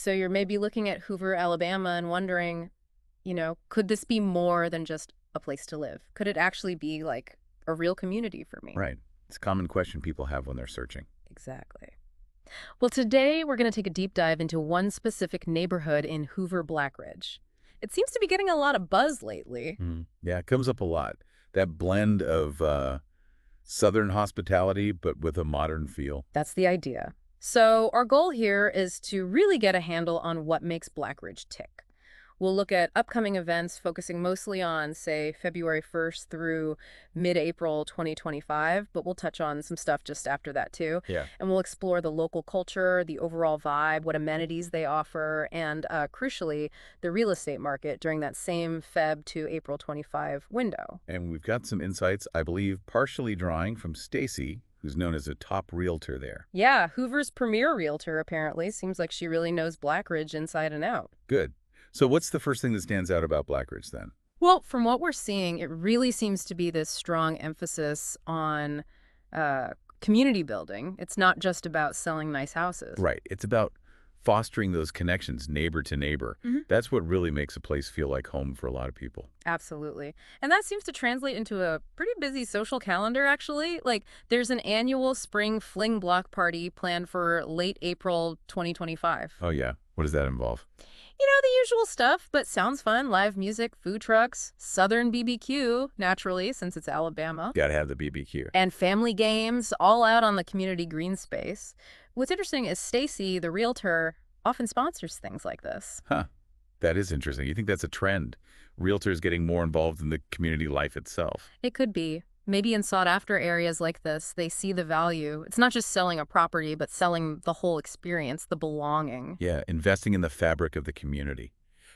So you're maybe looking at Hoover, Alabama and wondering, could this be more than just a place to live? Could it actually be like a real community for me? Right. It's a common question people have when they're searching. Exactly. Well, today we're going to take a deep dive into one specific neighborhood in Hoover, Blackridge. It seems to be getting a lot of buzz lately. Yeah, it comes up a lot. That blend of Southern hospitality, but with a modern feel. That's the idea. So our goal here is to really get a handle on what makes Blackridge tick. We'll look at upcoming events focusing mostly on, say, February 1st through mid-April 2025, but we'll touch on some stuff just after that too. Yeah. And we'll explore the local culture, the overall vibe, what amenities they offer, and crucially, the real estate market during that same Feb to April 25 window. And we've got some insights, I believe, partially drawing from Stacy, who's known as a top realtor there. Yeah, Hoover's premier realtor, apparently. Seems like she really knows Blackridge inside and out. Good. So what's the first thing that stands out about Blackridge then? Well, from what we're seeing, it really seems to be this strong emphasis on community building. It's not just about selling nice houses. Right. It's about fostering those connections neighbor to neighbor. That's what really makes a place feel like home for a lot of people. Absolutely. And that seems to translate into a pretty busy social calendar, actually. Like, there's an annual spring fling block party planned for late April 2025. Oh, yeah. What does that involve? The usual stuff, but sounds fun. Live music, food trucks, Southern BBQ, naturally, since it's Alabama. Got to have the BBQ. And family games, all out on the community green space. What's interesting is Stacy, the realtor, often sponsors things like this. Huh. That is interesting. You think that's a trend? Realtors getting more involved in the community life itself. It could be. Maybe in sought-after areas like this, they see the value. It's not just selling a property, but selling the whole experience, the belonging. Yeah, investing in the fabric of the community.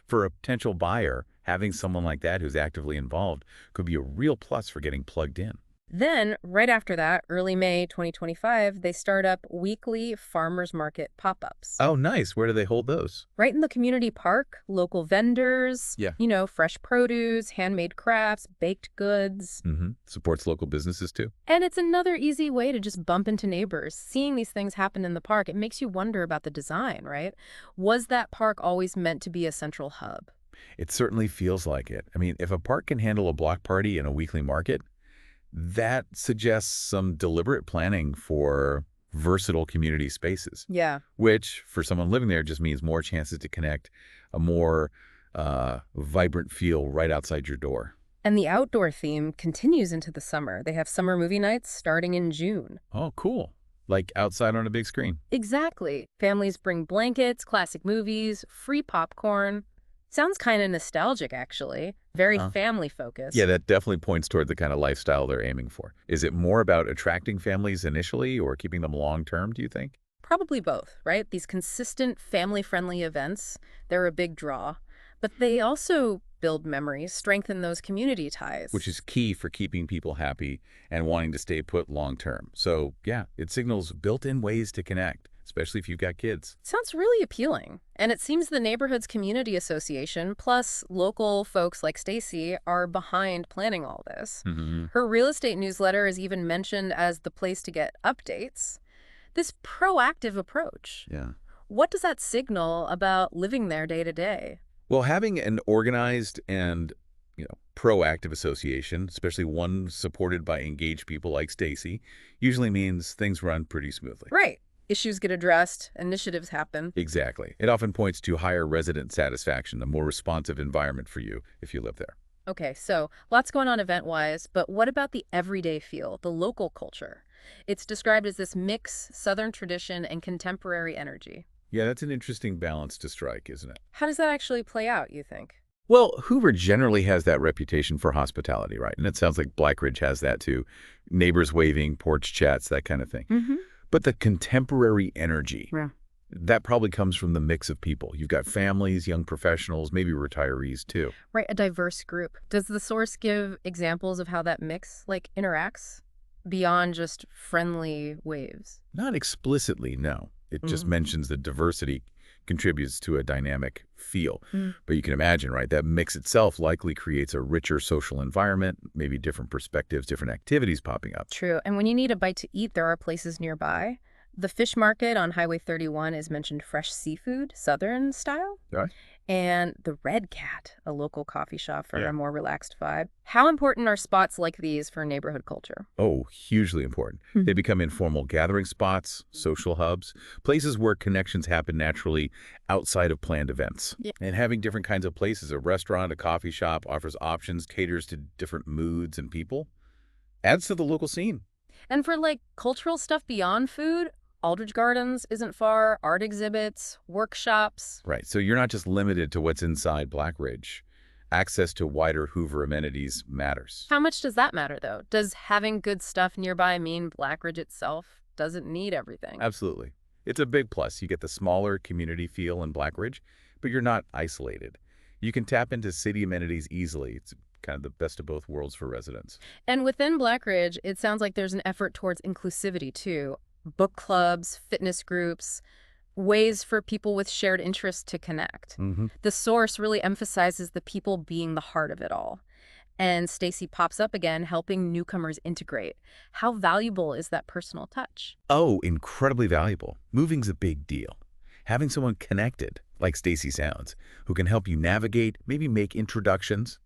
For a potential buyer, having someone like that who's actively involved could be a real plus for getting plugged in. Then, right after that, early May 2025, they start up weekly farmers market pop-ups. Oh, nice. Where do they hold those? Right in the community park, local vendors, Yeah. fresh produce, handmade crafts, baked goods. Supports local businesses too. And it's another easy way to just bump into neighbors. Seeing these things happen in the park, it makes you wonder about the design, right? Was that park always meant to be a central hub? It certainly feels like it. I mean, if a park can handle a block party and a weekly market, that suggests some deliberate planning for versatile community spaces. Yeah. Which, for someone living there, just means more chances to connect, a more vibrant feel right outside your door. And the outdoor theme continues into the summer. They have summer movie nights starting in June. Oh, cool. Like outside on a big screen. Exactly. Families bring blankets, classic movies, free popcorn. Sounds kind of nostalgic, actually. Very family-focused. Yeah, that definitely points toward the kind of lifestyle they're aiming for. Is it more about attracting families initially or keeping them long-term, do you think? Probably both, right? These consistent family-friendly events, they're a big draw. But they also build memories, strengthen those community ties. Which is key for keeping people happy and wanting to stay put long-term. So, yeah, it signals built-in ways to connect, especially if you've got kids. Sounds really appealing. And it seems the neighborhood's community association, plus local folks like Stacy, are behind planning all this. Her real estate newsletter is even mentioned as the place to get updates. This proactive approach. Yeah. What does that signal about living there day to day? Well, having an organized and, proactive association, especially one supported by engaged people like Stacy, usually means things run pretty smoothly. Right. Issues get addressed, initiatives happen. Exactly. It often points to higher resident satisfaction, a more responsive environment for you if you live there. Okay, so lots going on event-wise, but what about the everyday feel, the local culture? It's described as this mix, Southern tradition and contemporary energy. Yeah, that's an interesting balance to strike, isn't it? How does that actually play out, you think? Well, Hoover generally has that reputation for hospitality, right? And it sounds like Blackridge has that too. Neighbors waving, porch chats, that kind of thing. But the contemporary energy, that probably comes from the mix of people. You've got families, young professionals, maybe retirees too. Right, a diverse group. Does the source give examples of how that mix, interacts beyond just friendly waves? Not explicitly, no. It just mentions that diversity contributes to a dynamic feel. But you can imagine, right, that mix itself likely creates a richer social environment, maybe different perspectives, different activities popping up. True. And when you need a bite to eat, there are places nearby. The fish market on Highway 31 is mentioned fresh seafood, Southern style. Right? And the Red Cat, a local coffee shop for Yeah. a more relaxed vibe. How important are spots like these for neighborhood culture? Oh, hugely important. They become informal gathering spots, social hubs, places where connections happen naturally outside of planned events. Yeah. And having different kinds of places, a restaurant, a coffee shop, offers options, caters to different moods and people, adds to the local scene. And for like cultural stuff beyond food, Aldrich Gardens isn't far, art exhibits, workshops. Right, so you're not just limited to what's inside Blackridge. Access to wider Hoover amenities matters. How much does that matter, though? Does having good stuff nearby mean Blackridge itself doesn't need everything? Absolutely. It's a big plus. You get the smaller community feel in Blackridge, but you're not isolated. You can tap into city amenities easily. It's kind of the best of both worlds for residents. And within Blackridge, it sounds like there's an effort towards inclusivity, too. Book clubs, fitness groups, ways for people with shared interests to connect. Hmm. The source really emphasizes the people being the heart of it all. And Stacy pops up again, helping newcomers integrate. How valuable is that personal touch? Oh, incredibly valuable. Moving's a big deal. Having someone connected, like Stacy sounds, who can help you navigate, maybe make introductions,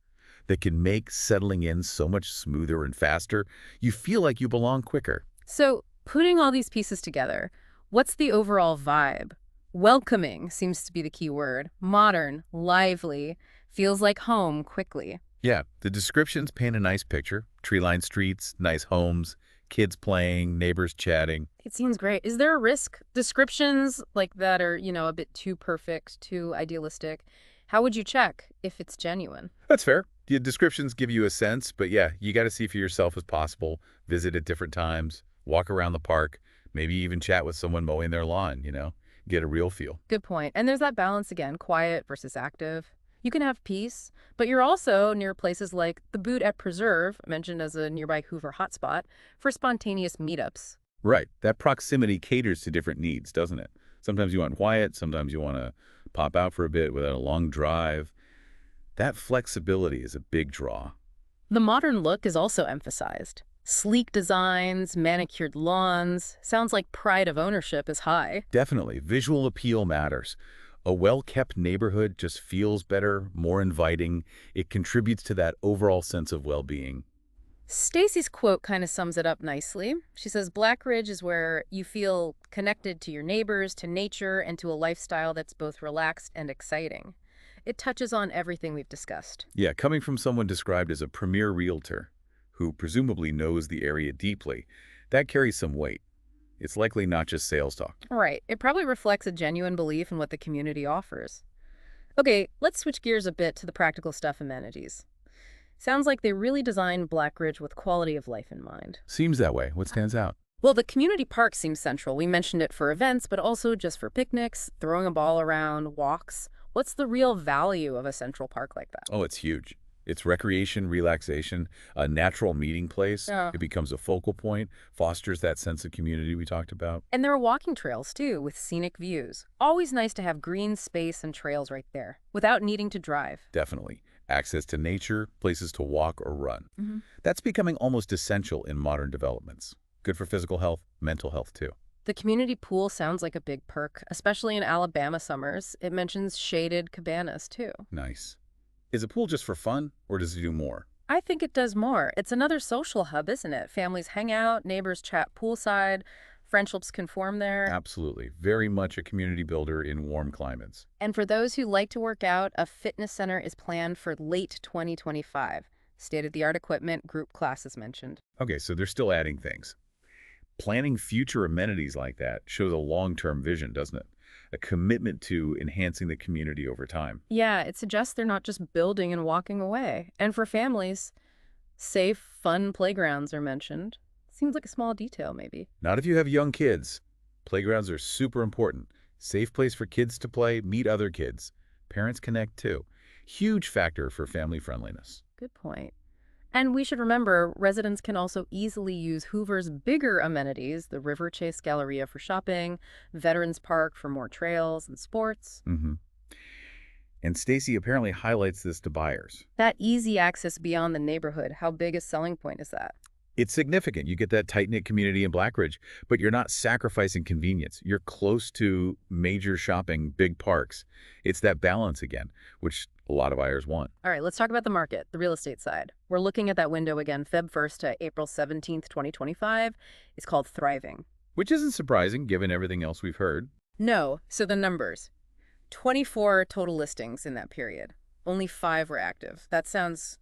that can make settling in so much smoother and faster, you feel like you belong quicker. So, putting all these pieces together, what's the overall vibe? Welcoming seems to be the key word. Modern, lively, feels like home quickly. Yeah, the descriptions paint a nice picture. Tree-lined streets, nice homes, kids playing, neighbors chatting. It seems great. Is there a risk? Descriptions like that are, a bit too perfect, too idealistic. How would you check if it's genuine? That's fair. The descriptions give you a sense, but yeah, you got to see for yourself as possible, visit at different times, walk around the park, maybe even chat with someone mowing their lawn, get a real feel. Good point. And there's that balance again, quiet versus active. You can have peace, but you're also near places like the Boot at Preserve, mentioned as a nearby Hoover hotspot, for spontaneous meetups. Right. That proximity caters to different needs, doesn't it? Sometimes you want quiet, sometimes you want to pop out for a bit without a long drive. That flexibility is a big draw. The modern look is also emphasized. Sleek designs, manicured lawns. Sounds like pride of ownership is high. Definitely. Visual appeal matters. A well-kept neighborhood just feels better, more inviting. It contributes to that overall sense of well-being. Stacy's quote kind of sums it up nicely. She says, Blackridge is where you feel connected to your neighbors, to nature, and to a lifestyle that's both relaxed and exciting. It touches on everything we've discussed. Yeah, coming from someone described as a premier realtor, who presumably knows the area deeply, that carries some weight. It's likely not just sales talk. Right. It probably reflects a genuine belief in what the community offers. Okay, let's switch gears a bit to the practical stuff amenities. Sounds like they really designed Blackridge with quality of life in mind. Seems that way. What stands out? Well, the community park seems central. We mentioned it for events, but also just for picnics, throwing a ball around, walks. What's the real value of a central park like that? Oh, it's huge. It's recreation, relaxation, a natural meeting place. Yeah. It becomes a focal point, fosters that sense of community we talked about. And there are walking trails, too, with scenic views. Always nice to have green space and trails right there, without needing to drive. Definitely. Access to nature, places to walk or run. Mhm. That's becoming almost essential in modern developments. Good for physical health, mental health too. The community pool sounds like a big perk, especially in Alabama summers. It mentions shaded cabanas, too. Nice. Is a pool just for fun, or does it do more? I think it does more. It's another social hub, isn't it? Families hang out, neighbors chat poolside, friendships can form there. Absolutely. Very much a community builder in warm climates. And for those who like to work out, a fitness center is planned for late 2025. State-of-the-art equipment, group classes mentioned. Okay, so they're still adding things. Planning future amenities like that shows a long-term vision, doesn't it? A commitment to enhancing the community over time. Yeah, it suggests they're not just building and walking away. And for families, safe, fun playgrounds are mentioned. Seems like a small detail, maybe. Not if you have young kids. Playgrounds are super important. Safe place for kids to play, meet other kids. Parents connect too. Huge factor for family friendliness. Good point. And we should remember, residents can also easily use Hoover's bigger amenities, the River Chase Galleria for shopping, Veterans Park for more trails and sports. And Stacy apparently highlights this to buyers. That easy access beyond the neighborhood, how big a selling point is that? It's significant. You get that tight-knit community in Blackridge, but you're not sacrificing convenience. You're close to major shopping, big parks. It's that balance again, which a lot of buyers want. All right, let's talk about the market, the real estate side. We're looking at that window again, Feb 1st to April 17th, 2025. It's called thriving. Which isn't surprising given everything else we've heard. No, so the numbers. 24 total listings in that period. Only 5 were active. That sounds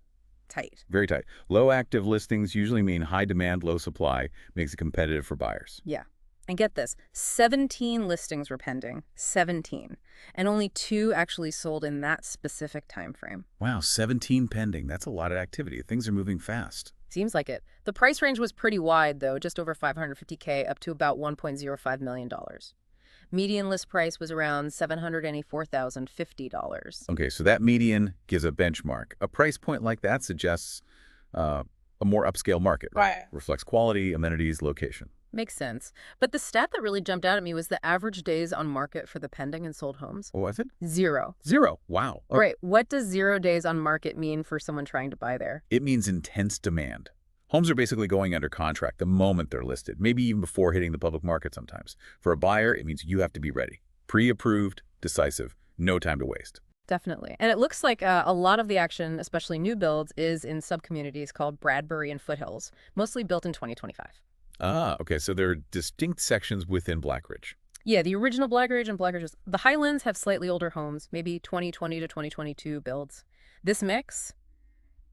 tight. Very tight. Low active listings usually mean high demand, low supply, makes it competitive for buyers. Yeah. And get this, 17 listings were pending. 17. And only 2 actually sold in that specific time frame. Wow, 17 pending. That's a lot of activity. Things are moving fast. Seems like it. The price range was pretty wide, though, just over $550K up to about $1.05 million. Median list price was around $784,050. Okay, so that median gives a benchmark. A price point like that suggests a more upscale market, right? Reflects quality, amenities, location. Makes sense. But the stat that really jumped out at me was the average days on market for the pending and sold homes. Oh, was it? 0. 0. Wow. Oh. Right. What does 0 days on market mean for someone trying to buy there? It means intense demand. Homes are basically going under contract the moment they're listed, maybe even before hitting the public market sometimes. For a buyer, it means you have to be ready. Pre-approved, decisive, no time to waste. Definitely. And it looks like a lot of the action, especially new builds, is in sub-communities called Bradbury and Foothills, mostly built in 2025. Ah, okay, so there are distinct sections within Blackridge. Yeah, the original Blackridge and Blackridge. The Highlands have slightly older homes, maybe 2020 to 2022 builds. This mix,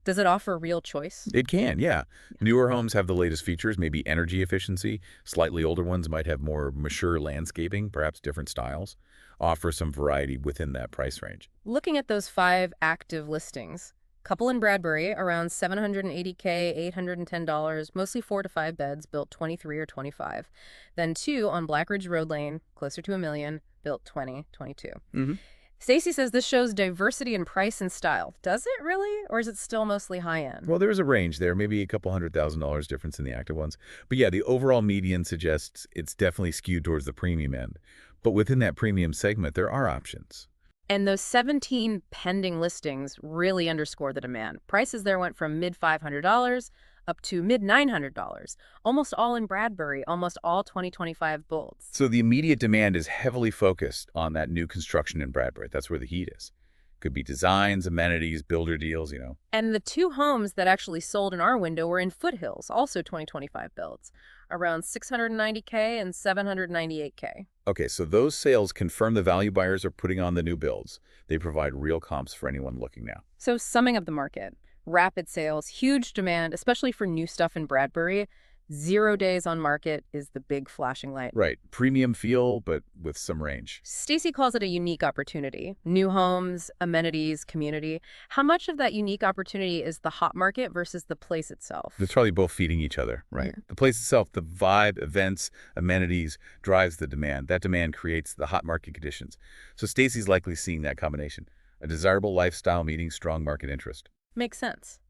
does it offer real choice? It can, yeah. Newer homes have the latest features, maybe energy efficiency. Slightly older ones might have more mature landscaping, perhaps different styles. Offer some variety within that price range. Looking at those 5 active listings, couple in Bradbury, around $780K, $810, mostly 4 to 5 beds, built 23 or 25. Then 2 on Blackridge Road Lane, closer to $1 million, built 2022. Mm-hmm. Stacy says this shows diversity in price and style. Does it really? Or is it still mostly high-end? Well, there's a range there, maybe a couple $100,000 difference in the active ones. But yeah, the overall median suggests it's definitely skewed towards the premium end. But within that premium segment, there are options. And those 17 pending listings really underscore the demand. Prices there went from mid-$500 up to mid-$900, almost all in Bradbury, almost all 2025 builds. So the immediate demand is heavily focused on that new construction in Bradbury. That's where the heat is. Could be designs, amenities, builder deals, And the 2 homes that actually sold in our window were in Foothills, also 2025 builds, around $690K and $798K. Okay, so those sales confirm the value buyers are putting on the new builds. They provide real comps for anyone looking now. So summing up the market, rapid sales, huge demand, especially for new stuff in Bradbury. 0 days on market is the big flashing light. Right. Premium feel, but with some range. Stacy calls it a unique opportunity. New homes, amenities, community. How much of that unique opportunity is the hot market versus the place itself? They're probably both feeding each other, right? Yeah. The place itself, the vibe, events, amenities, drives the demand. That demand creates the hot market conditions. So Stacy's likely seeing that combination. A desirable lifestyle meeting strong market interest. Makes sense.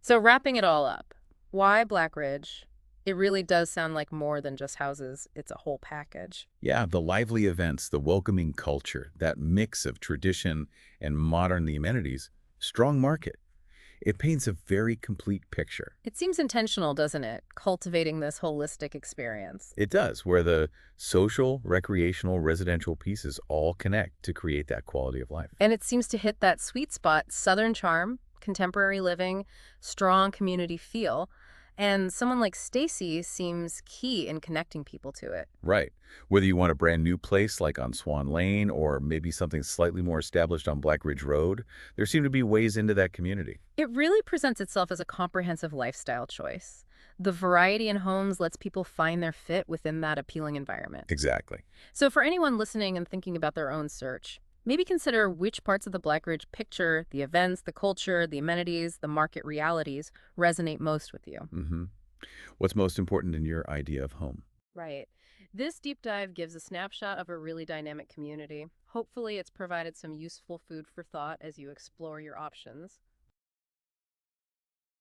So wrapping it all up, why Blackridge? It really does sound like more than just houses. It's a whole package. Yeah, the lively events, the welcoming culture, that mix of tradition and modern the amenities, strong market. It paints a very complete picture. It seems intentional, doesn't it? Cultivating this holistic experience. It does, where the social, recreational, residential pieces all connect to create that quality of life. And it seems to hit that sweet spot, Southern charm, contemporary living, strong community feel. And someone like Stacy seems key in connecting people to it. Right. Whether you want a brand new place like on Swan Lane or maybe something slightly more established on Blackridge Road, there seem to be ways into that community. It really presents itself as a comprehensive lifestyle choice. The variety in homes lets people find their fit within that appealing environment. Exactly. So for anyone listening and thinking about their own search, maybe consider which parts of the Blackridge picture, the events, the culture, the amenities, the market realities resonate most with you. Mm-hmm. What's most important in your idea of home? Right. This deep dive gives a snapshot of a really dynamic community. Hopefully it's provided some useful food for thought as you explore your options.